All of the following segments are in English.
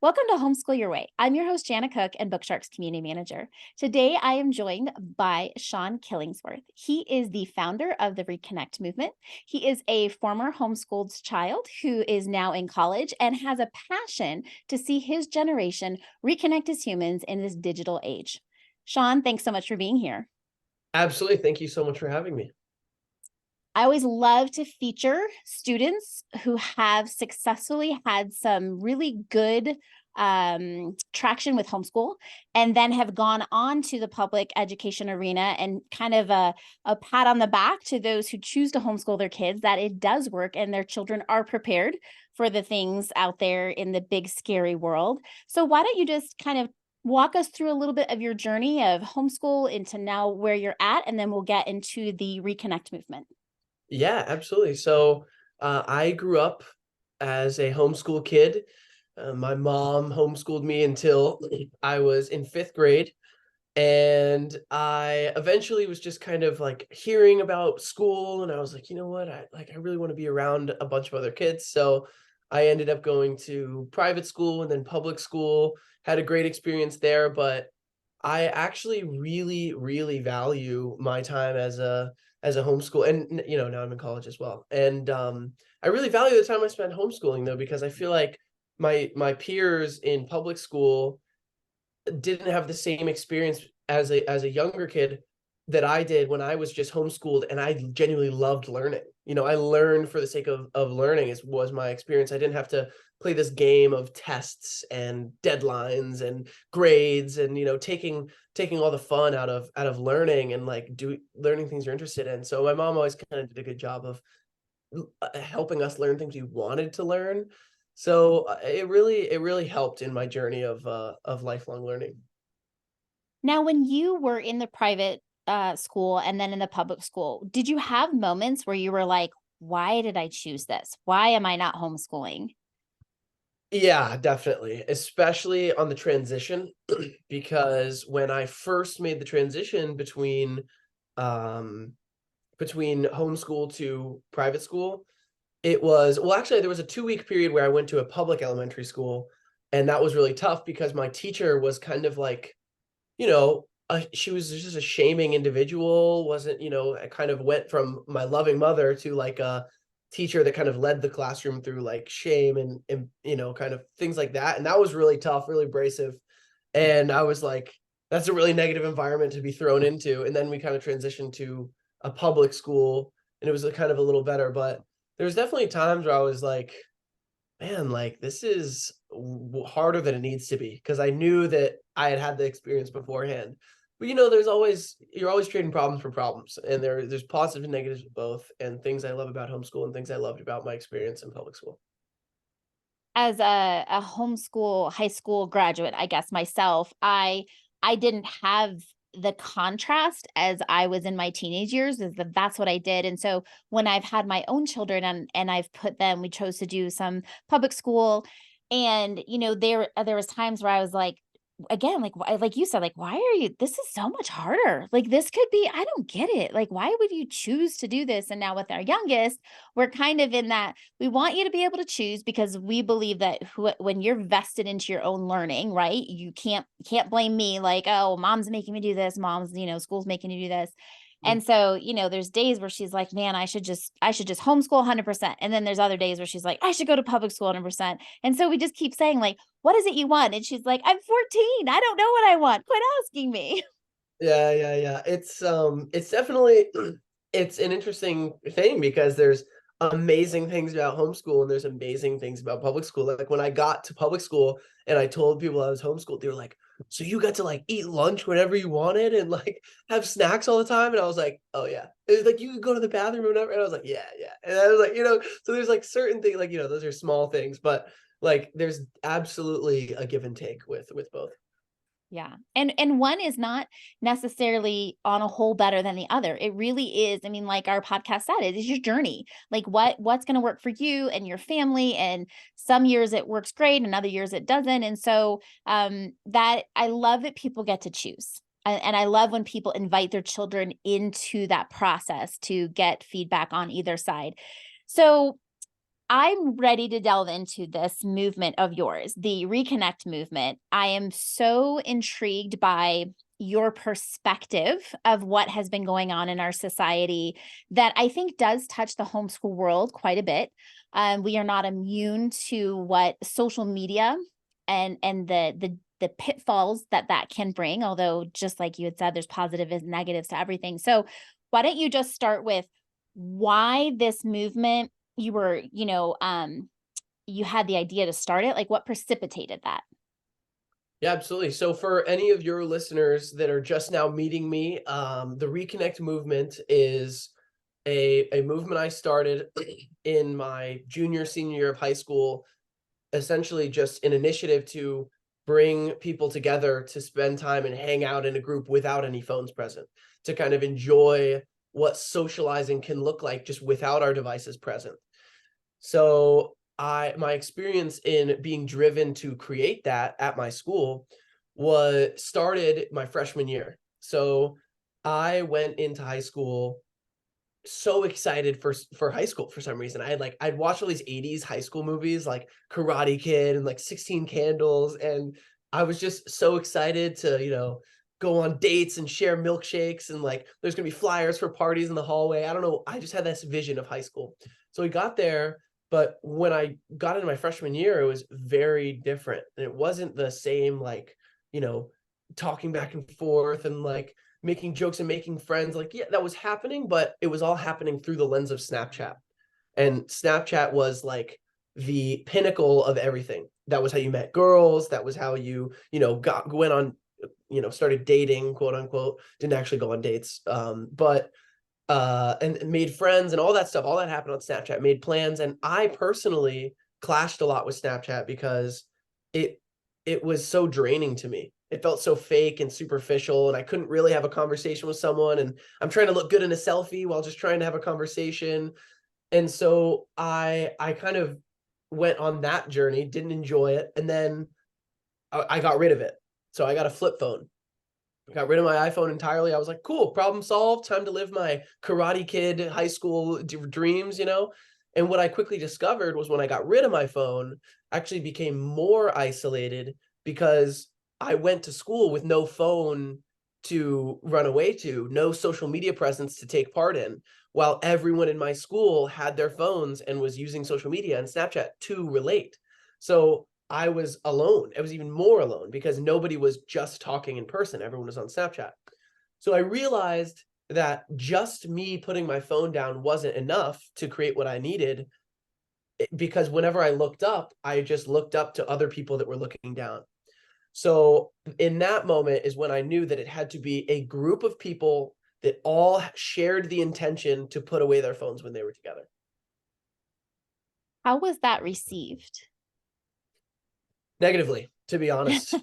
Welcome to Homeschool Your Way. I'm your host, Janna Cook, and Bookshark's community manager. Today, I am joined by Sean Killingsworth. He is the founder of the Reconnect Movement. He is a former homeschooled child who is now in college and has a passion to see his generation reconnect as humans in this digital age. Sean, thanks so much for being here. Absolutely. Thank you so much for having me. I always love to feature students who have successfully had some really good traction with homeschool and then have gone on to the public education arena, and kind of a pat on the back to those who choose to homeschool their kids that it does work and their children are prepared for the things out there in the big, scary world. So why don't you just kind of walk us through a little bit of your journey of homeschool into now where you're at, and then we'll get into the Reconnect movement. Yeah, absolutely. I grew up as a homeschool kid. My mom homeschooled me until I was in fifth grade. And I eventually was just kind of like hearing about school. And I was like, you know what? I really want to be around a bunch of other kids. So I ended up going to private school and then public school, had a great experience there. But I actually really, really value my time as a homeschool, and now I'm in college as well. And I really value the time I spent homeschooling though, because I feel like my peers in public school didn't have the same experience as a younger kid that I did when I was just homeschooled, and I genuinely loved learning. I learned for the sake of learning was my experience. I didn't have to play this game of tests and deadlines and grades and taking all the fun out of learning and like learning things you're interested in. So my mom always kind of did a good job of helping us learn things we wanted to learn. So it really helped in my journey of lifelong learning. Now, when you were in the private school and then in the public school, did you have moments where you were like, why did I choose this? Why am I not homeschooling? Yeah, definitely, especially on the transition, because when I first made the transition um between homeschool to private school, it was, well, actually there was a 2-week period where I went to a public elementary school, and that was really tough because my teacher was kind of like, she was just a shaming individual, wasn't, I kind of went from my loving mother to like a teacher that kind of led the classroom through like shame and kind of things like that. And that was really tough, really abrasive. And I was like, that's a really negative environment to be thrown into. And then we kind of transitioned to a public school, and it was a kind of a little better. But there was definitely times where I was like, man, like this is harder than it needs to be, because I knew that I had had the experience beforehand. But you're always trading problems for problems, and there's positives and negatives of both, and things I love about homeschool and things I loved about my experience in public school. As a homeschool high school graduate, I guess myself, I didn't have the contrast as I was in my teenage years. That's what I did. And so when I've had my own children and I've put them, we chose to do some public school. And there was times where I was like, again, like you said, like, why are you, this is so much harder. Like, this could be, I don't get it. Like, why would you choose to do this? And now with our youngest, we're kind of in that we want you to be able to choose, because we believe that when you're vested into your own learning, right, you can't blame me like, oh, mom's making me do this, mom's, school's making you do this. Mm. And so, there's days where she's like, man, I should just homeschool 100%. And then there's other days where she's like, I should go to public school 100%. And so we just keep saying like, what is it you want? And she's like, I'm 14. I don't know what I want. Quit asking me. Yeah, yeah, yeah. It's definitely it's an interesting thing, because there's amazing things about homeschool and there's amazing things about public school. Like when I got to public school and I told people I was homeschooled, they were like, "So you got to like eat lunch whenever you wanted and like have snacks all the time?" And I was like, "Oh yeah." It was like you could go to the bathroom whenever, and I was like, "Yeah, yeah." And I was like, so there's like certain things, like those are small things, but like there's absolutely a give and take with both. Yeah. And one is not necessarily on a whole better than the other. It really is. I mean, like our podcast said, it is your journey. Like what's going to work for you and your family. And some years it works great and other years it doesn't. And so that I love that people get to choose. And I love when people invite their children into that process to get feedback on either side. So I'm ready to delve into this movement of yours, the Reconnect movement. I am so intrigued by your perspective of what has been going on in our society that I think does touch the homeschool world quite a bit. We are not immune to what social media and the pitfalls that that can bring. Although, just like you had said, there's positives and negatives to everything. So, why don't you just start with why this movement? You were, you had the idea to start it. Like, what precipitated that? Yeah, absolutely. So for any of your listeners that are just now meeting me, the Reconnect movement is a movement I started in my senior year of high school, essentially just an initiative to bring people together to spend time and hang out in a group without any phones present, to kind of enjoy what socializing can look like just without our devices present. So my experience in being driven to create that at my school was started my freshman year. So I went into high school so excited for high school for some reason. I'd watch all these 80s high school movies like Karate Kid and like 16 Candles, and I was just so excited to, go on dates and share milkshakes, and like there's gonna be flyers for parties in the hallway. I don't know. I just had this vision of high school. So we got there, but when I got into my freshman year, it was very different. And it wasn't the same, like, you know, talking back and forth and like making jokes and making friends. Like, yeah, that was happening, but it was all happening through the lens of Snapchat. And Snapchat was like the pinnacle of everything. That was how you met girls. That was how went on, started dating, quote unquote. Didn't actually go on dates. But and made friends and all that stuff. All that happened on Snapchat, made plans. And I personally clashed a lot with Snapchat because it it was so draining to me. It felt so fake and superficial, and I couldn't really have a conversation with someone. And I'm trying to look good in a selfie while just trying to have a conversation. And so I kind of went on that journey, didn't enjoy it, and then I got rid of it. So I got a flip phone. Got rid of my iPhone entirely. I was like, cool, problem solved. Time to live my Karate Kid high school dreams. And what I quickly discovered was when I got rid of my phone, I actually became more isolated because I went to school with no phone to run away to, no social media presence to take part in, while everyone in my school had their phones and was using social media and Snapchat to relate. So I was alone. I was even more alone because nobody was just talking in person. Everyone was on Snapchat. So I realized that just me putting my phone down wasn't enough to create what I needed, because whenever I looked up, I just looked up to other people that were looking down. So in that moment is when I knew that it had to be a group of people that all shared the intention to put away their phones when they were together. How was that received? Negatively, to be honest.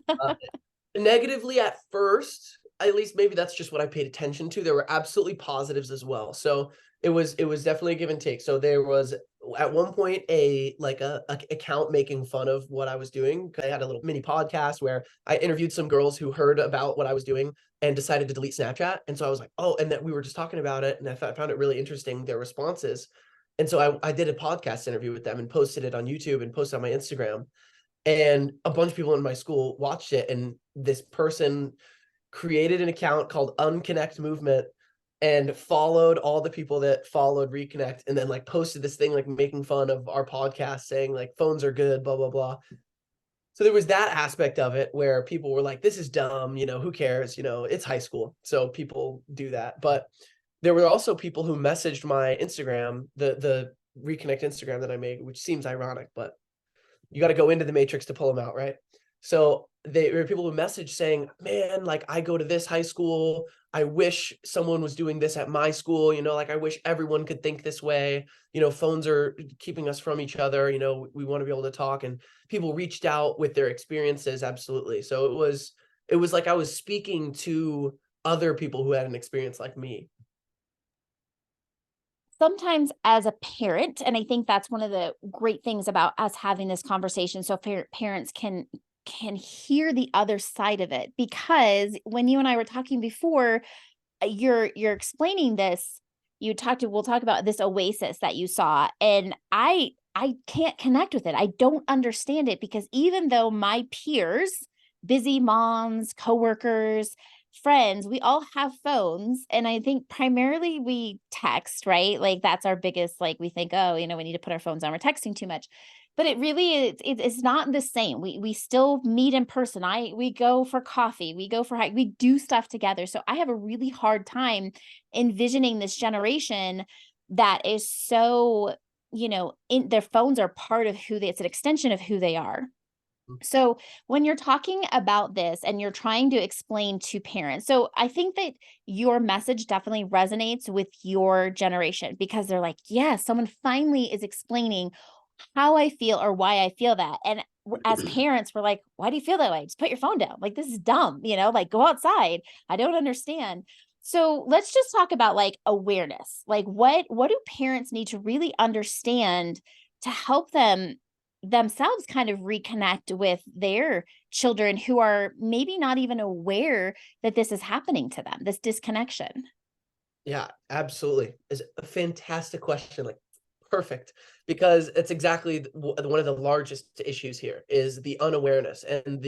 Negatively at first, at least maybe that's just what I paid attention to. There were absolutely positives as well. So it was definitely a give and take. So there was at one point a account making fun of what I was doing. I had a little mini podcast where I interviewed some girls who heard about what I was doing and decided to delete Snapchat. And so I was like, oh, and that we were just talking about it, and I found it really interesting, their responses. And so I did a podcast interview with them and posted it on YouTube and posted on my Instagram. And a bunch of people in my school watched it, and this person created an account called Unconnect Movement and followed all the people that followed Reconnect, and then like posted this thing like making fun of our podcast, saying like phones are good, blah blah blah. So there was that aspect of it where people were like, this is dumb, who cares, it's high school, so people do that. But there were also people who messaged my Instagram, the Reconnect Instagram that I made, which seems ironic, but you got to go into the matrix to pull them out, right? So there were people who message saying, man, like I go to this high school. I wish someone was doing this at my school. Like I wish everyone could think this way. Phones are keeping us from each other. We want to be able to talk. And people reached out with their experiences. Absolutely. So it was like I was speaking to other people who had an experience like me. Sometimes as a parent, and I think that's one of the great things about us having this conversation, so parents can hear the other side of it, because when you and I were talking before, you're explaining this. We'll talk about this oasis that you saw, and I can't connect with it. I don't understand it, because even though my peers, busy moms, coworkers, friends, we all have phones. And I think primarily we text, right? Like that's our biggest, like we think, oh, we need to put our phones on. We're texting too much. But it really is, it's not the same. We still meet in person. We go for coffee, we go for hike, we do stuff together. So I have a really hard time envisioning this generation that is so, in their phones are part of it's an extension of who they are. So when you're talking about this and you're trying to explain to parents, so I think that your message definitely resonates with your generation, because they're like, yeah, someone finally is explaining how I feel or why I feel that. And as parents, we're like, why do you feel that way? Just put your phone down. Like, this is dumb, like go outside. I don't understand. So let's just talk about like awareness. Like what do parents need to really understand to help them themselves kind of reconnect with their children who are maybe not even aware that this is happening to them, this disconnection? Yeah, absolutely. It's a fantastic question. Like, perfect, because it's exactly one of the largest issues here is the unawareness and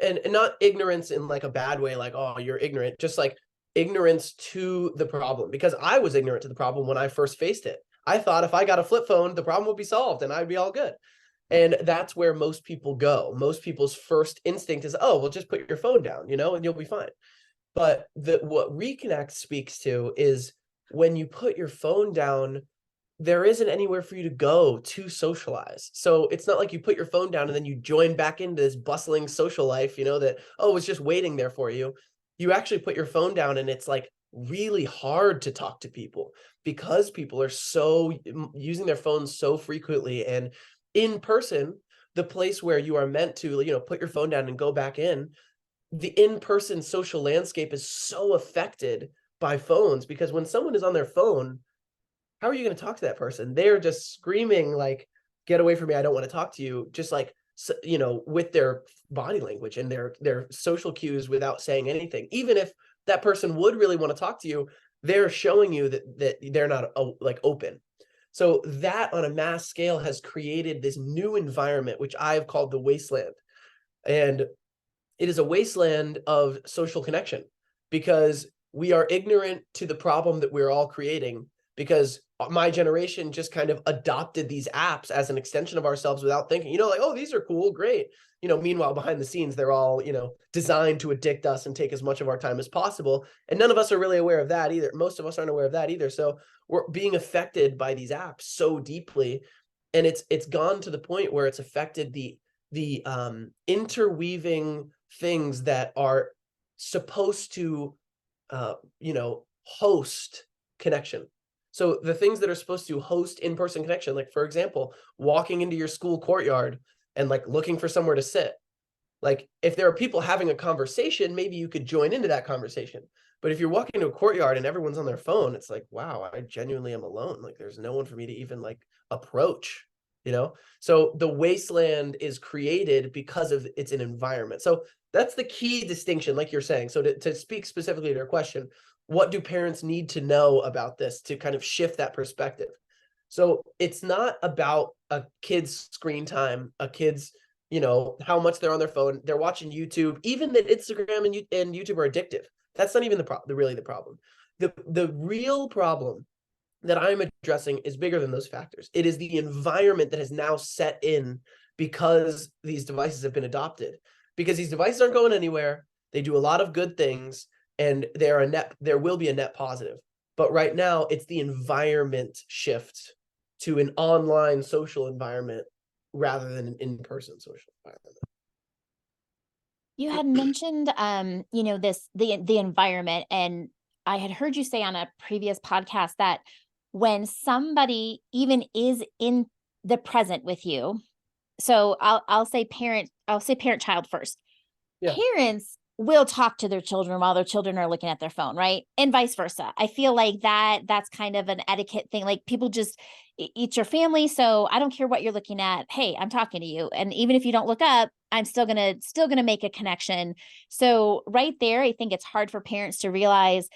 and not ignorance in like a bad way, like, oh, you're ignorant, just like ignorance to the problem. Because I was ignorant to the problem when I first faced it. I thought if I got a flip phone, the problem would be solved and I'd be all good. And that's where most people go. Most people's first instinct is, oh, well, just put your phone down, and you'll be fine. But what Reconnect speaks to is when you put your phone down, there isn't anywhere for you to go to socialize. So it's not like you put your phone down and then you join back into this bustling social life, that, oh, it's just waiting there for you. You actually put your phone down and it's like really hard to talk to people because people are so using their phones so frequently. And in person, the place where you are meant to, put your phone down and go back in, the in-person social landscape is so affected by phones, because when someone is on their phone, how are you going to talk to that person? They're just screaming like, get away from me, I don't want to talk to you, just like, with their body language and their social cues without saying anything. Even if that person would really want to talk to you, they're showing you that they're not like open. So that on a mass scale has created this new environment, which I've called the wasteland. And it is a wasteland of social connection, because we are ignorant to the problem that we're all creating, because my generation just kind of adopted these apps as an extension of ourselves without thinking, like, oh, these are cool, great. Meanwhile, behind the scenes, they're all, designed to addict us and take as much of our time as possible. And none of us are really aware of that either. Most of us aren't aware of that either. So we're being affected by these apps so deeply. And it's gone to the point where it's affected the interweaving things that are supposed to host connection. So the things that are supposed to host in-person connection, like for example, walking into your school courtyard and like looking for somewhere to sit. Like if there are people having a conversation, maybe you could join into that conversation. But if you're walking into a courtyard and everyone's on their phone, it's like, wow, I genuinely am alone. Like there's no one for me to even like approach, So the wasteland is created because of it's an environment. So that's the key distinction, like you're saying. So to speak specifically to your question, what do parents need to know about this to kind of shift that perspective? So it's not about a kid's screen time, a kid's, how much they're on their phone. They're watching YouTube, even that Instagram and YouTube are addictive. That's not even really the problem. The real problem that I'm addressing is bigger than those factors. It is the environment that has now set in because these devices have been adopted. Because these devices aren't going anywhere. They do a lot of good things, and there will be a net positive. But right now, it's the environment shift to an online social environment rather than an in-person social environment. You had mentioned, the environment, and I had heard you say on a previous podcast that when somebody even is in the present with you, so I'll say parent child first. Yeah. Parents will talk to their children while their children are looking at their phone, right? And vice versa. I feel like that's kind of an etiquette thing. Like people just, it's your family, so I don't care what you're looking at. Hey, I'm talking to you, and even if you don't look up, I'm still gonna make a connection. So right there, I think it's hard for parents to realize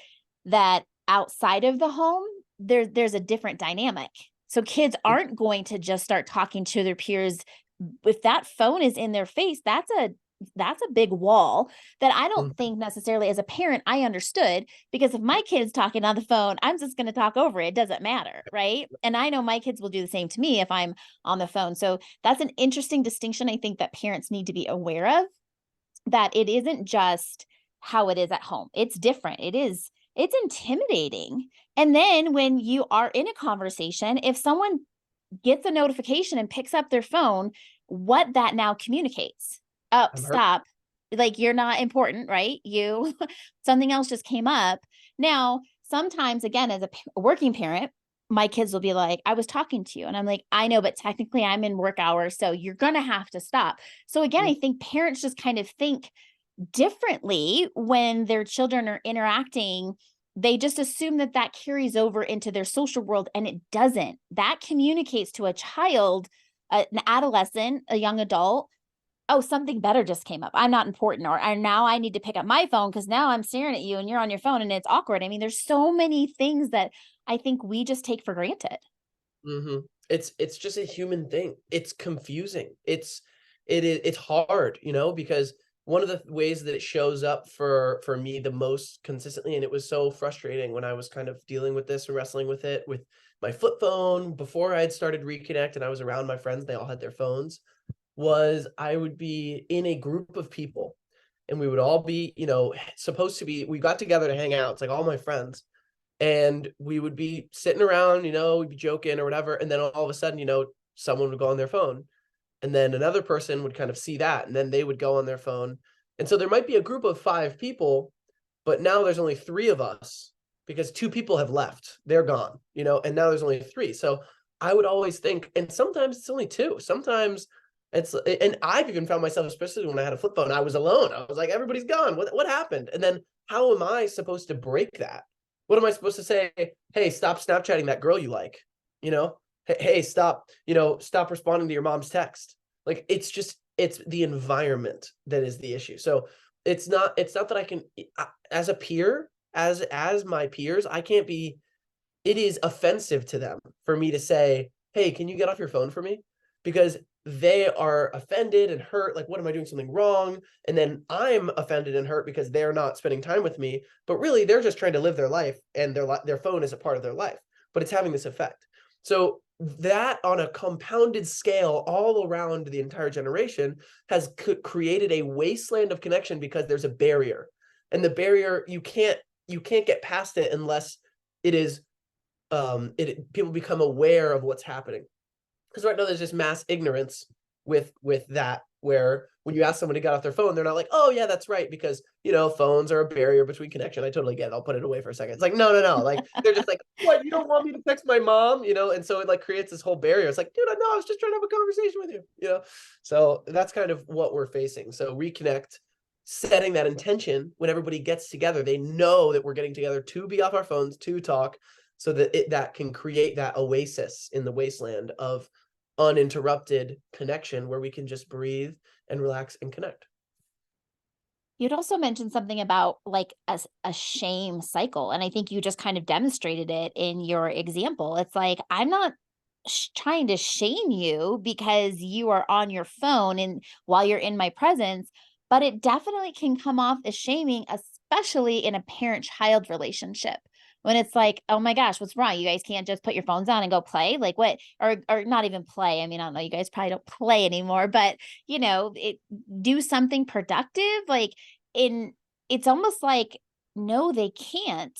that outside of the home, there's a different dynamic. So kids aren't going to just start talking to their peers. If that phone is in their face, that's a big wall that I don't Mhm. think necessarily as a parent I understood, because if my kid's talking on the phone, I'm just going to talk over it. It doesn't matter, right? And I know my kids will do the same to me if I'm on the phone. So that's an interesting distinction I think that parents need to be aware of, that it isn't just how it is at home. It's different. It's intimidating. And then when you are in a conversation, if someone gets a notification and picks up their phone, what that now communicates. Oh, I'm hurt. stop. Like you're not important, right? You something else just came up. Now, sometimes again as a working parent, my kids will be like, I was talking to you. And I'm like, I know, but technically I'm in work hours. So you're going to have to stop. So again, Mhm. I think parents just kind of think differently when their children are interacting. They just assume that that carries over into their social world, and it doesn't. That communicates to a child, an adolescent, a young adult, oh, something better just came up. I'm not important, or and now I need to pick up my phone because now I'm staring at you and you're on your phone and it's awkward. I mean, there's so many things that I think we just take for granted. Mhm. It's just a human thing. It's confusing. It's hard, because one of the ways that it shows up for me the most consistently, and it was so frustrating when I was kind of dealing with this and wrestling with it with my flip phone before I had started Reconnect and I was around my friends, they all had their phones, was I would be in a group of people and we would all be, supposed to be, we got together to hang out. It's like all my friends and we would be sitting around, we'd be joking or whatever, and then all of a sudden, someone would go on their phone, and then another person would kind of see that, and then they would go on their phone, and so there might be a group of 5 people, but now there's only 3 of us because 2 people have left, they're gone, and now there's only 3. So I would always think, and sometimes it's only 2, sometimes it's, and I've even found myself, especially when I had a flip phone, I was alone. I was like, everybody's gone. What happened? And then how am I supposed to break that? What am I supposed to say? Hey, stop Snapchatting that girl you like. Hey, stop responding to your mom's text. Like it's the environment that is the issue. So it's not that I can, as a peer, as my peers, I can't be, it is offensive to them for me to say, hey, can you get off your phone for me? Because they are offended and hurt. Like, what am I doing something wrong? And then I'm offended and hurt because they're not spending time with me. But really, they're just trying to live their life, and their phone is a part of their life. But it's having this effect. So that, on a compounded scale, all around the entire generation, has created a wasteland of connection because there's a barrier, and the barrier you can't get past it unless it is people become aware of what's happening, because right now there's just mass ignorance with that, where when you ask someone to get off their phone, they're not like, oh yeah, that's right, because phones are a barrier between connection. I totally get it, I'll put it away for a second. It's like, no, no, no, like they're just like, what, you don't want me to text my mom, and so it like creates this whole barrier. It's like, dude, I was just trying to have a conversation with you. So that's kind of what we're facing. So Reconnect, setting that intention, when everybody gets together, they know that we're getting together to be off our phones, to talk, so that that can create that oasis in the wasteland of uninterrupted connection where we can just breathe and relax and connect. You'd also mentioned something about like a shame cycle. And I think you just kind of demonstrated it in your example. It's like, I'm not trying to shame you because you are on your phone and while you're in my presence, but it definitely can come off as shaming, especially in a parent child relationship. When it's like, oh my gosh, what's wrong? You guys can't just put your phones on and go play? Like what? Or not even play. I mean, I don't know, you guys probably don't play anymore, but it do something productive. Like in it's almost like, no, they can't,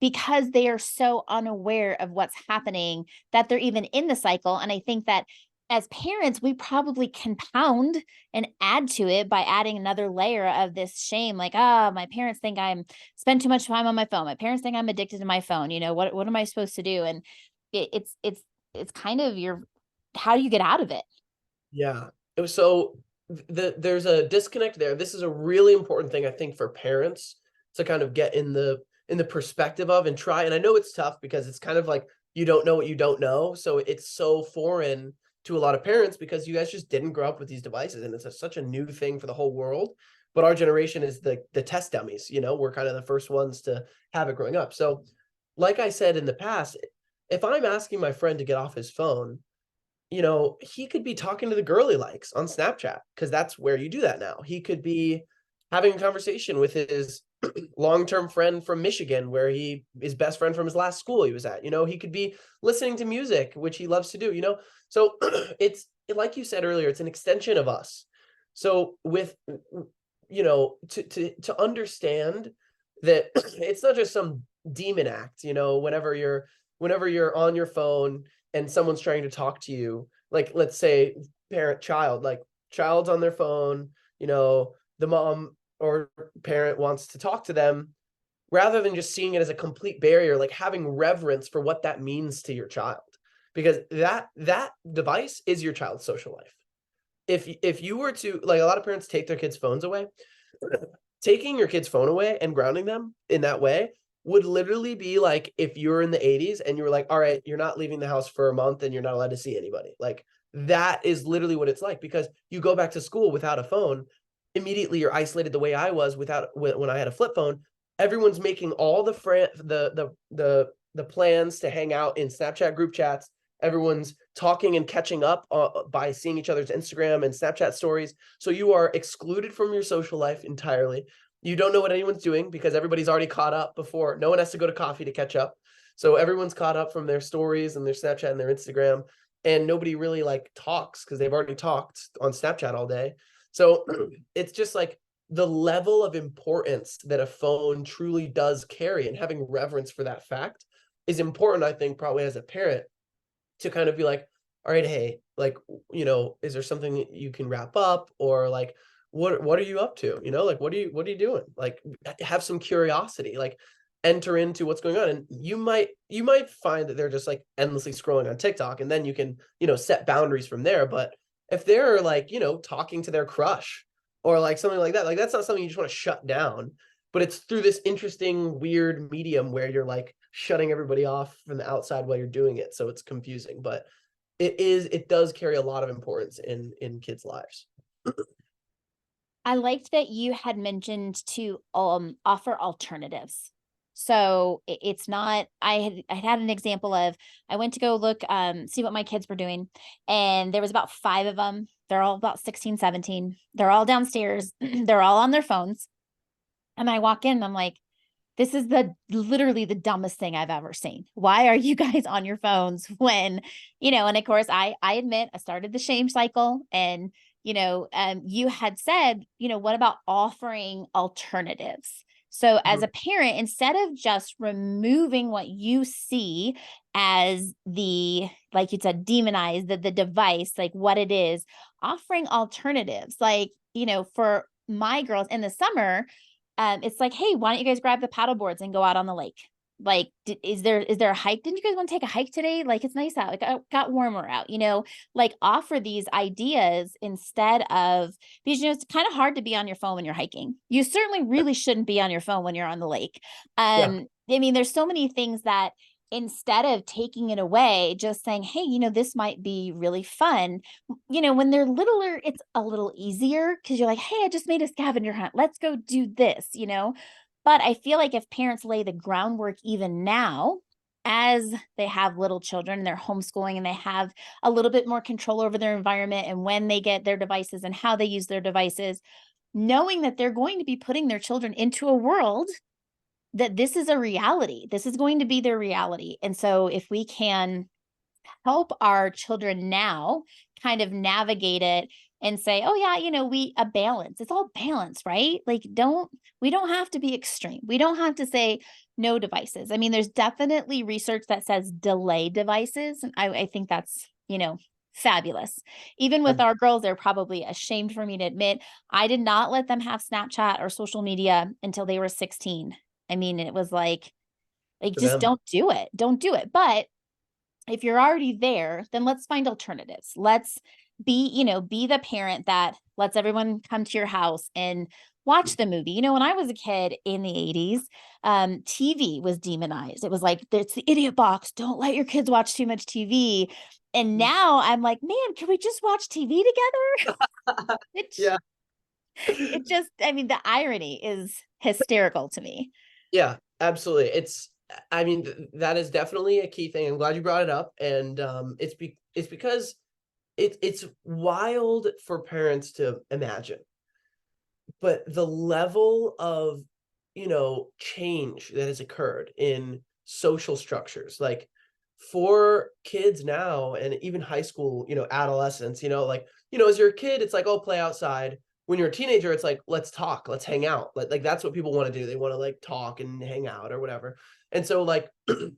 because they are so unaware of what's happening that they're even in the cycle. And I think that as parents, we probably compound and add to it by adding another layer of this shame, like, oh, my parents think I'm spend too much time on my phone. My parents think I'm addicted to my phone. What am I supposed to do? And it's kind of your, how do you get out of it? Yeah. It was so there's a disconnect there. This is a really important thing, I think, for parents to kind of get in the perspective of and try. And I know it's tough because it's kind of like you don't know what you don't know. So it's so foreign to a lot of parents because you guys just didn't grow up with these devices, and it's such a new thing for the whole world. But our generation is the test dummies. We're kind of the first ones to have it growing up. So, like I said in the past, if I'm asking my friend to get off his phone, he could be talking to the girl he likes on Snapchat because that's where you do that now. He could be having a conversation with his long-term friend from Michigan, where his best friend from his last school he was at. He could be listening to music, which he loves to do. So it's like you said earlier, it's an extension of us. So with to understand that it's not just some demon act, whenever you're on your phone and someone's trying to talk to you, like let's say parent child, like child's on their phone, the mom or parent wants to talk to them, rather than just seeing it as a complete barrier, like having reverence for what that means to your child, because that device is your child's social life. If you were to, like, a lot of parents take their kids' phones away, taking your kid's phone away and grounding them in that way would literally be like if you were in the 80s and you were like, all right, you're not leaving the house for a month and you're not allowed to see anybody. Like, that is literally what it's like, because you go back to school without a phone, immediately you're isolated the way I was when I had a flip phone. Everyone's making all the plans to hang out in Snapchat group chats. Everyone's talking and catching up by seeing each other's Instagram and Snapchat stories. So you are excluded from your social life entirely. You don't know what anyone's doing because everybody's already caught up before. No one has to go to coffee to catch up. So everyone's caught up from their stories and their Snapchat and their Instagram. And nobody really like talks because they've already talked on Snapchat all day. So it's just like the level of importance that a phone truly does carry, and having reverence for that fact is important, I think, probably as a parent, to kind of be like, all right, hey, like, is there something that you can wrap up, or like, what are you up to? Like, what are you doing? Like, have some curiosity, like enter into what's going on. And you might find that they're just like endlessly scrolling on TikTok, and then you can, set boundaries from there. But if they're like, talking to their crush or like something like that, like that's not something you just want to shut down. But it's through this interesting, weird medium where you're like shutting everybody off from the outside while you're doing it. So it's confusing, but it does carry a lot of importance in kids' lives. I liked that you had mentioned to offer alternatives. So it's not, I had an example of, I went to go look, see what my kids were doing, and there was about 5 of them. They're all about 16, 17. They're all downstairs. They're all on their phones. And I walk in and I'm like, this is literally the dumbest thing I've ever seen. Why are you guys on your phones when, and of course I admit I started the shame cycle, and, you had said, what about offering alternatives? So as Mhm. a parent, instead of just removing what you see as like you said, demonize the device, like what it is, offering alternatives, like, for my girls in the summer, it's like, hey, why don't you guys grab the paddle boards and go out on the lake? Like, is there a hike? Didn't you guys want to take a hike today? Like, it's nice out. It got warmer out, like offer these ideas instead of, because, it's kind of hard to be on your phone when you're hiking. You certainly really shouldn't be on your phone when you're on the lake. Yeah. I mean, there's so many things that instead of taking it away, just saying, hey, this might be really fun. When they're littler, it's a little easier because you're like, hey, I just made a scavenger hunt. Let's go do this. But I feel like if parents lay the groundwork even now, as they have little children and they're homeschooling and they have a little bit more control over their environment and when they get their devices and how they use their devices, knowing that they're going to be putting their children into a world that this is a reality. This is going to be their reality. And so if we can help our children now kind of navigate it and say, oh yeah, we a balance. It's all balance, right? Like we don't have to be extreme. We don't have to say no devices. I mean, there's definitely research that says delay devices. And I think that's, fabulous. Even with Ab- our girls, they're probably ashamed for me to admit, I did not let them have Snapchat or social media until they were 16. I mean, it was like for just them. don't do it. Don't do it. But if you're already there, then let's find alternatives. Let's be the parent that lets everyone come to your house and watch the movie. When I was a kid in the 80s, TV was demonized. It was like, it's the idiot box. Don't let your kids watch too much TV. And now I'm like, man, can we just watch TV together? Yeah. It just, I mean, the irony is hysterical to me. Yeah, absolutely. I mean, that is definitely a key thing. I'm glad you brought it up. And it's because it's wild for parents to imagine, but the level of, change that has occurred in social structures, like for kids now and even high school, adolescents, like, as you're a kid, it's like, oh, play outside. When you're a teenager, it's like, let's talk, let's hang out. Like that's what people want to do. They want to like talk and hang out or whatever. And so like in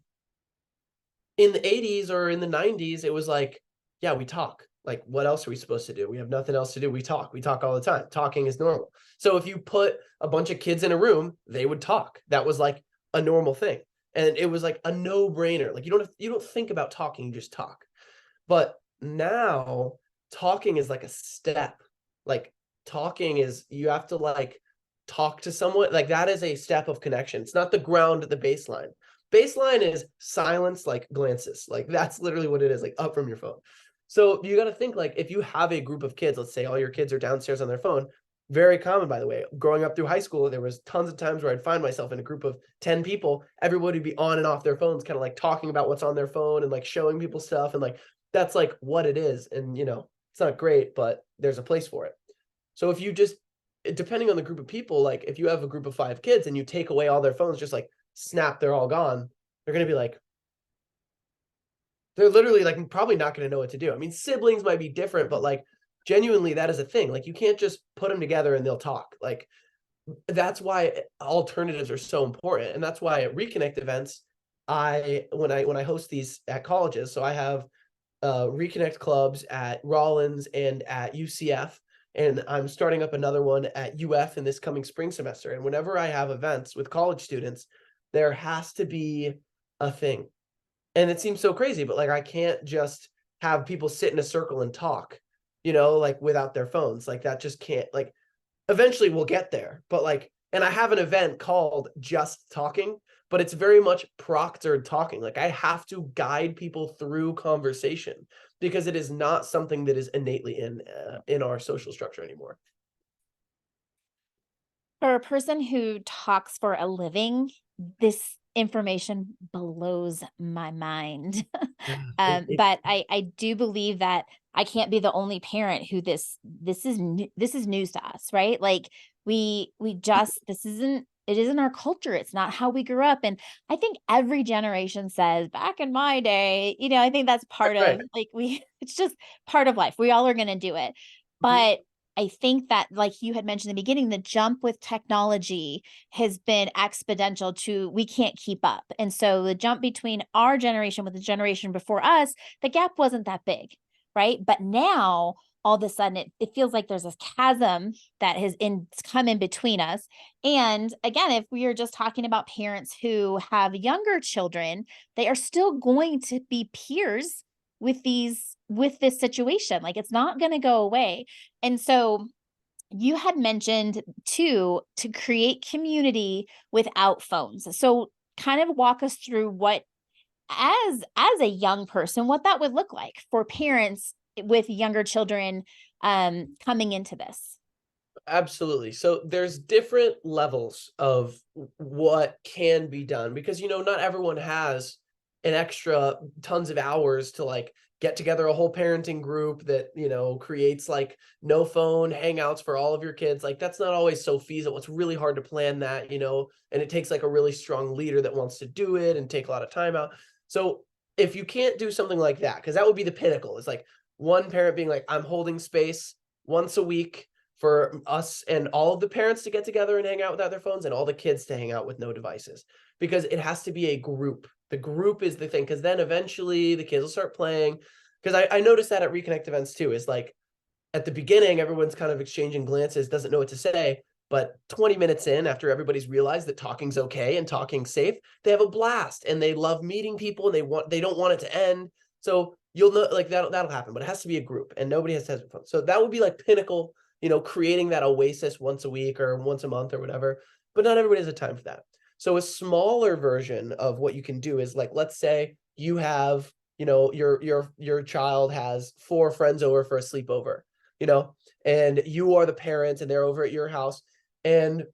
the 80s or in the 90s, it was like, yeah, we talk. Like, what else are we supposed to do? We have nothing else to do. We talk. We talk all the time. Talking is normal. So if you put a bunch of kids in a room, they would talk. That was like a normal thing. And it was like a no-brainer. Like you don't think about talking, you just talk. But now talking is like a step. Like talking is, you have to like talk to someone. Like that is a step of connection. It's not the ground at the baseline. Baseline is silence, like glances. Like that's literally what it is, like up from your phone. So you got to think, like, if you have a group of kids, let's say all your kids are downstairs on their phone, very common, by the way. Growing up through high school, there was tons of times where I'd find myself in a group of 10 people. Everybody would be on and off their phones, kind of like talking about what's on their phone and like showing people stuff. And like, that's like what it is. And, it's not great, but there's a place for it. So if you just, depending on the group of people, like if you have a group of 5 kids and you take away all their phones, just like snap, they're all gone, they're going to be like, they're literally like probably not going to know what to do. I mean, siblings might be different, but like genuinely that is a thing. Like you can't just put them together and they'll talk. Like that's why alternatives are so important. And that's why at Reconnect events, when I host these at colleges, so I have Reconnect clubs at Rollins and at UCF, and I'm starting up another one at UF in this coming spring semester. And whenever I have events with college students, there has to be a thing. And it seems so crazy, but like I can't just have people sit in a circle and talk, like without their phones. Like that just can't, like eventually we'll get there. But like, and I have an event called Just Talking, but it's very much proctored talking. Like I have to guide people through conversation because it is not something that is innately in our social structure anymore. For a person who talks for a living, this information blows my mind. It But I do believe that I can't be the only parent who this is news to us, right? Like we just it isn't our culture. It's not how we grew up. And I think every generation says back in my day, I think that's part of right. like it's just part of life. We all are going to do it. Mhm. But I think that, like you had mentioned in the beginning, the jump with technology has been exponential to we can't keep up. And so the jump between our generation with the generation before us, the gap wasn't that big, right? But now all of a sudden it feels like there's this chasm that has come in between us. And again, if we are just talking about parents who have younger children, they are still going to be peers with this situation. Like it's not going to go away. And so you had mentioned too to create community without phones. So kind of walk us through what as a young person what that would look like for parents with younger children coming into this. Absolutely. So there's different levels of what can be done because not everyone has an extra tons of hours to like get together a whole parenting group that creates like no phone hangouts for all of your kids. Like that's not always so feasible. It's really hard to plan that, and it takes like a really strong leader that wants to do it and take a lot of time out. So if you can't do something like that, because that would be the pinnacle, it's like one parent being like, I'm holding space once a week for us and all of the parents to get together and hang out without their phones and all the kids to hang out with no devices, because it has to be a group. The group is the thing, because then eventually the kids will start playing. Because I noticed that at Reconnect events too, is like at the beginning, everyone's kind of exchanging glances, doesn't know what to say. But 20 minutes in, after everybody's realized that talking's okay and talking's safe, they have a blast and they love meeting people and they don't want it to end. So you'll know like that'll happen, but it has to be a group and nobody has to have fun. So that would be like pinnacle, creating that oasis once a week or once a month or whatever. But not everybody has the time for that. So a smaller version of what you can do is like, let's say you have, your child has 4 friends over for a sleepover, and you are the parents and they're over at your house, and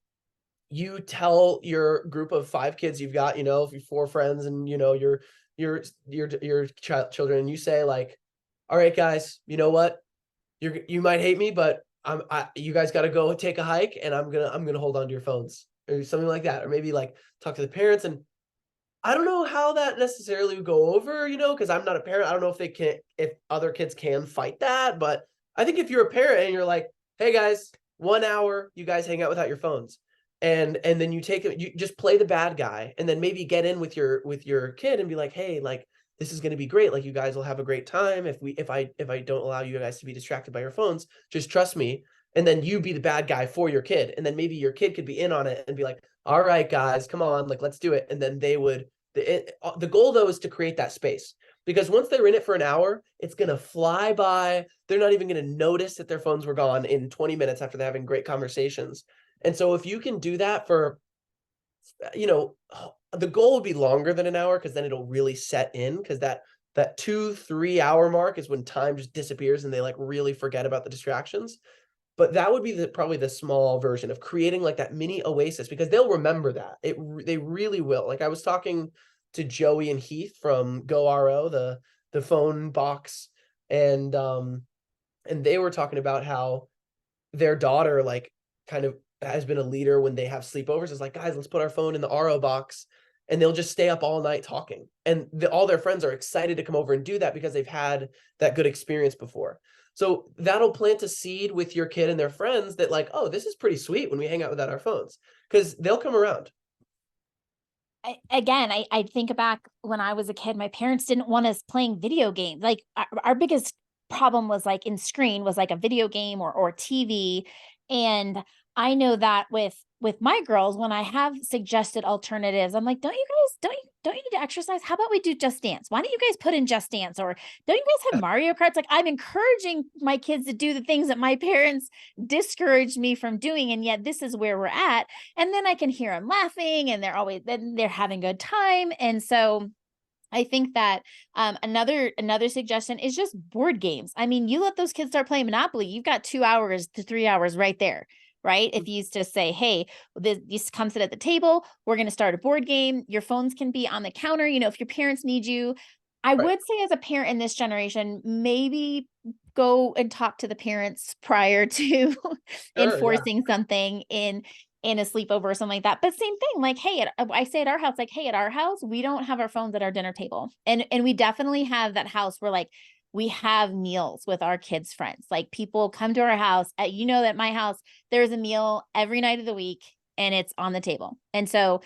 you tell your group of 5 kids you've got, if you 4 friends and, your children, and you say like, all right, guys, you know what? You might hate me, but you guys got to go take a hike, and I'm gonna hold on to your phones or something like that, or maybe like talk to the parents. And I don't know how that necessarily would go over, because I'm not a parent. I don't know if other kids can fight that, but I think if you're a parent and you're like, hey guys, 1 hour, you guys hang out without your phones. And then you just play the bad guy, and then maybe get in with your kid and be like, hey, like this is gonna be great. Like you guys will have a great time if I don't allow you guys to be distracted by your phones. Just trust me. And then you be the bad guy for your kid. And then maybe your kid could be in on it and be like, all right, guys, come on, like let's do it. And then they would the goal though is to create that space, because once they're in it for an hour, it's going to fly by. They're not even going to notice that their phones were gone in 20 minutes after they're having great conversations. And so if you can do that for, you know, the goal would be longer than an hour, because then it'll really set in, because that 2-3 hour mark is when time just disappears and they like really forget about the distractions. But that would be probably the small version of creating like that mini oasis, because they'll remember that. They really will. Like I was talking to Joey and Heath from GoRO, the phone box, and they were talking about how their daughter like kind of has been a leader when they have sleepovers. It's like, guys, let's put our phone in the RO box, and they'll just stay up all night talking. And all their friends are excited to come over and do that because they've had that good experience before. So that'll plant a seed with your kid and their friends that like, oh, this is pretty sweet when we hang out without our phones, because they'll come around. I think back when I was a kid, my parents didn't want us playing video games. Like our biggest problem was like in screen was like a video game or TV. And I know that with my girls, when I have suggested alternatives, I'm like, don't you need to exercise? How about we do Just Dance? Why don't you guys put in Just Dance? Or don't you guys have Mario Karts? Like I'm encouraging my kids to do the things that my parents discouraged me from doing. And yet this is where we're at. And then I can hear them laughing, and they're having a good time. And so I think that another suggestion is just board games. I mean, you let those kids start playing Monopoly, you've got 2 hours to 3 hours right there, right? If you used to say, hey, this come sit at the table, we're going to start a board game. Your phones can be on the counter. If your parents need you, I Right. would say as a parent in this generation, maybe go and talk to the parents prior to Sure. Yeah. enforcing something in a sleepover or something like that. But same thing, like, hey, I say at our house, like, hey, at our house, we don't have our phones at our dinner table. And we definitely have that house where like we have meals with our kids' friends. Like people come to our house at my house, there's a meal every night of the week and it's on the table. And so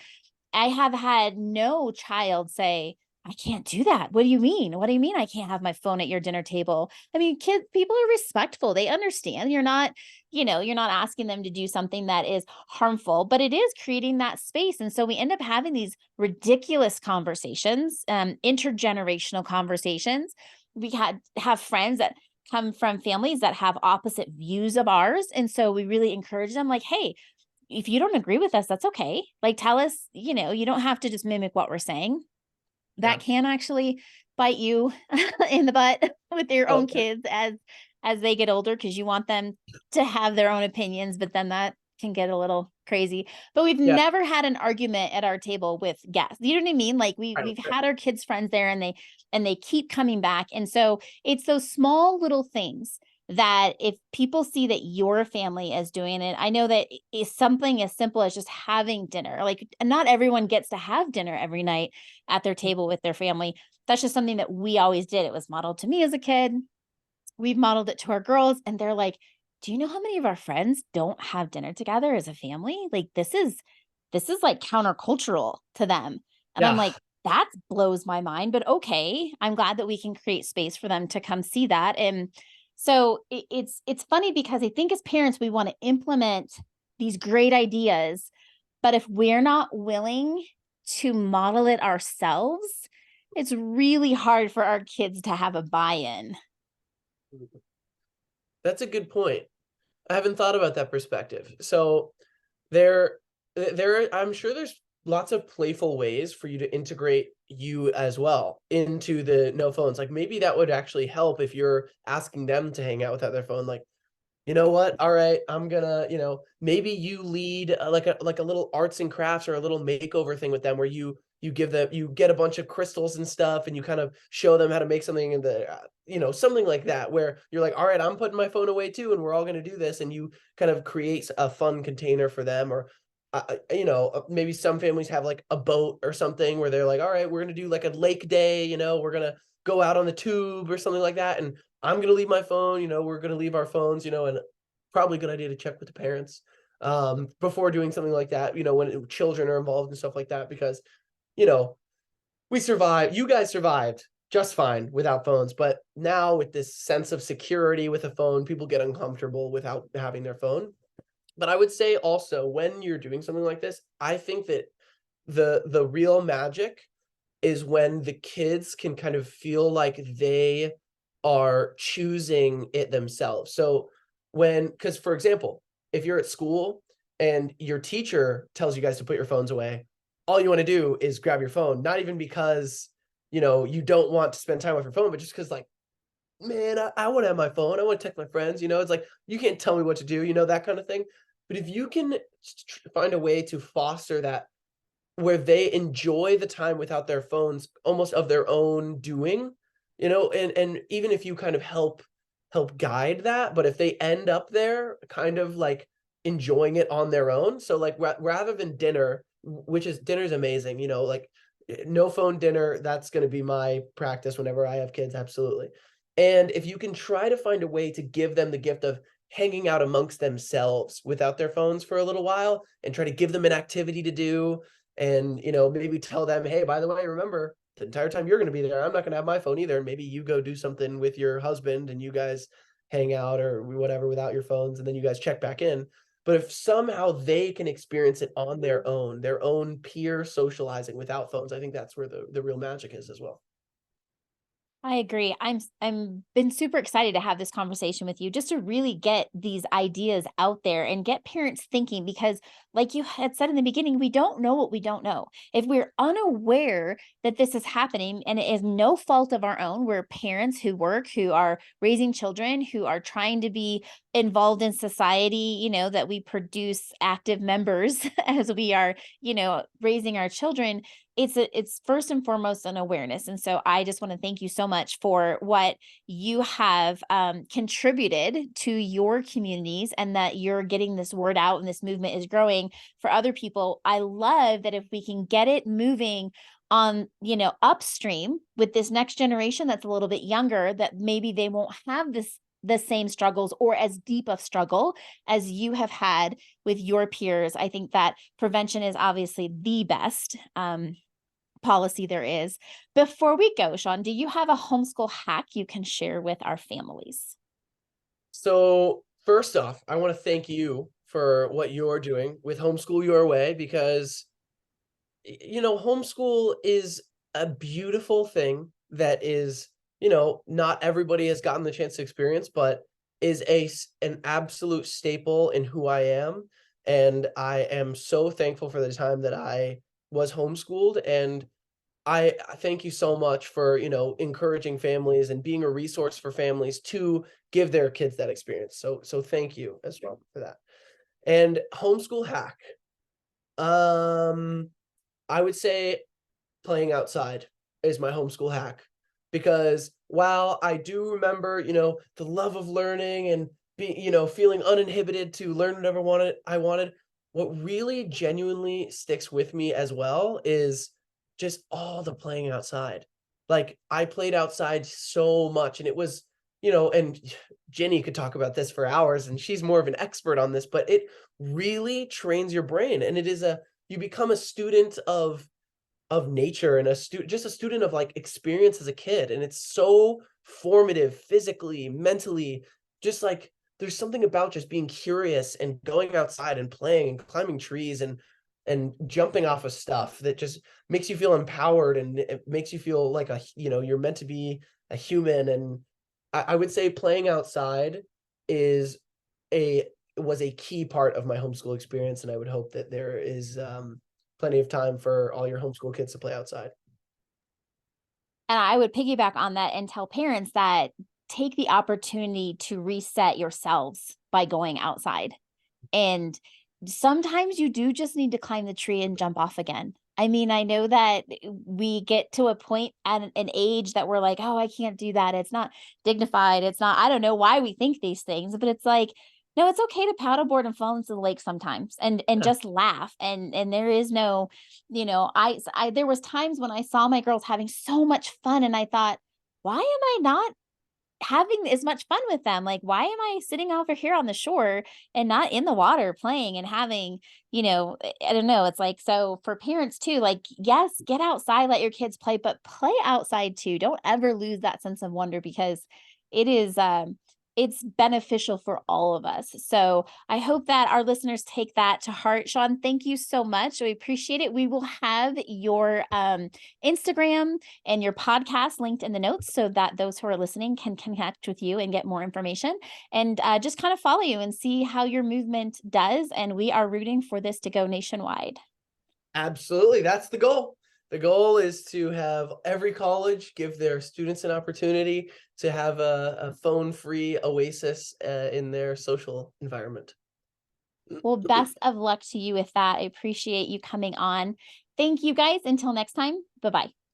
I have had no child say, I can't do that. What do you mean? What do you mean I can't have my phone at your dinner table? I mean, people are respectful. They understand you're not asking them to do something that is harmful, but it is creating that space. And so we end up having these ridiculous conversations, intergenerational conversations. We have friends that come from families that have opposite views of ours. And so we really encourage them like, hey, if you don't agree with us, that's okay. Like tell us, you don't have to just mimic what we're saying. Yeah. That can actually bite you in the butt with your own Okay. kids as they get older, because you want them to have their own opinions, but then that can get a little crazy. But we've Yeah. never had an argument at our table with guests. You know what I mean? Like Right. we've had our kids' friends there, and they keep coming back. And so it's those small little things that if people see that your family is doing it, I know that is something as simple as just having dinner. Like not everyone gets to have dinner every night at their table with their family. That's just something that we always did. It was modeled to me as a kid. We've modeled it to our girls, and they're like, do you know how many of our friends don't have dinner together as a family? Like this is like countercultural to them. And I'm Yeah. like, that blows my mind, but okay. I'm glad that we can create space for them to come see that. And so it's funny because I think as parents, we want to implement these great ideas, but if we're not willing to model it ourselves, it's really hard for our kids to have a buy-in. That's a good point. I haven't thought about that perspective. So there, I'm sure there's lots of playful ways for you to integrate you as well into the no phones. Like maybe that would actually help if you're asking them to hang out without their phone. Like you know what? All right, I'm gonna, maybe you lead like a little arts and crafts or a little makeover thing with them where you give them you get a bunch of crystals and stuff and you kind of show them how to make something in the something like that where you're like, all right, I'm putting my phone away too and we're all going to do this, and you kind of create a fun container for them. Or maybe some families have like a boat or something where they're like, all right, we're going to do like a lake day, we're going to go out on the tube or something like that, and I'm going to leave my phone, we're going to leave our phones, and probably a good idea to check with the parents before doing something like that, when children are involved and stuff like that, because, you know, we survived, you guys survived just fine without phones. But now with this sense of security with a phone, people get uncomfortable without having their phone. But I would say also when you're doing something like this, I think that the real magic is when the kids can kind of feel like they are choosing it themselves. So because for example, if you're at school and your teacher tells you guys to put your phones away, all you want to do is grab your phone, not even because, you don't want to spend time with your phone, but just because like, man, I want to have my phone. I want to text my friends. It's like, you can't tell me what to do, that kind of thing. But if you can find a way to foster that where they enjoy the time without their phones almost of their own doing, and even if you kind of help guide that, but if they end up there kind of like enjoying it on their own. So like rather than dinner, which is dinner's amazing, like no phone dinner, that's going to be my practice whenever I have kids, absolutely. And if you can try to find a way to give them the gift of hanging out amongst themselves without their phones for a little while and try to give them an activity to do, and maybe tell them, hey, by the way, remember the entire time you're going to be there, I'm not going to have my phone either, and maybe you go do something with your husband and you guys hang out or whatever without your phones, and then you guys check back in. But if somehow they can experience it on their own peer socializing without phones, I think that's where the real magic is as well. I agree. I'm been super excited to have this conversation with you just to really get these ideas out there and get parents thinking, because like you had said in the beginning, we don't know what we don't know. If we're unaware that this is happening and it is no fault of our own, we're parents who work, who are raising children, who are trying to be involved in society, that we produce active members as we are, raising our children. It's first and foremost an awareness. And so I just want to thank you so much for what you have contributed to your communities, and that you're getting this word out and this movement is growing for other people. I love that if we can get it moving on, upstream with this next generation that's a little bit younger, that maybe they won't have the same struggles or as deep of struggle as you have had with your peers. I think that prevention is obviously the best policy there is. Before we go, Sean, do you have a homeschool hack you can share with our families? So first off, I want to thank you for what you're doing with Homeschool Your Way, because homeschool is a beautiful thing that is, not everybody has gotten the chance to experience, but is an absolute staple in who I am. And I am so thankful for the time that I was homeschooled. And I thank you so much for, encouraging families and being a resource for families to give their kids that experience. So thank you as well for that. And homeschool hack. Um, I would say playing outside is my homeschool hack, because while I do remember, the love of learning and feeling uninhibited to learn whatever I wanted, what really genuinely sticks with me as well is just all the playing outside. Like I played outside so much, and it was, and Jenny could talk about this for hours and she's more of an expert on this, but it really trains your brain, and you become a student of nature and just a student of like experience as a kid, and it's so formative physically, mentally, just like there's something about just being curious and going outside and playing and climbing trees and jumping off of stuff that just makes you feel empowered, and it makes you feel like you're meant to be a human. And I would say playing outside is a was a key part of my homeschool experience, and I would hope that there is plenty of time for all your homeschool kids to play outside. And I would piggyback on that and tell parents that take the opportunity to reset yourselves by going outside. And sometimes you do just need to climb the tree and jump off again. I mean, I know that we get to a point at an age that we're like, oh, I can't do that. It's not dignified. It's not, I don't know why we think these things, but it's like, no, it's okay to paddleboard and fall into the lake sometimes and Yeah. just laugh. And there is no, there was times when I saw my girls having so much fun and I thought, why am I not having as much fun with them? Like, why am I sitting over here on the shore and not in the water playing and having, I don't know. It's like, so for parents too, like, yes, get outside, let your kids play, but play outside too. Don't ever lose that sense of wonder because it is, it's beneficial for all of us. So I hope that our listeners take that to heart. Sean, thank you so much. We appreciate it. We will have your Instagram and your podcast linked in the notes so that those who are listening can connect with you and get more information and just kind of follow you and see how your movement does. And we are rooting for this to go nationwide. Absolutely. That's the goal. The goal is to have every college give their students an opportunity to have a phone-free oasis in their social environment. Well, best of luck to you with that. I appreciate you coming on. Thank you guys. Until next time. Bye bye.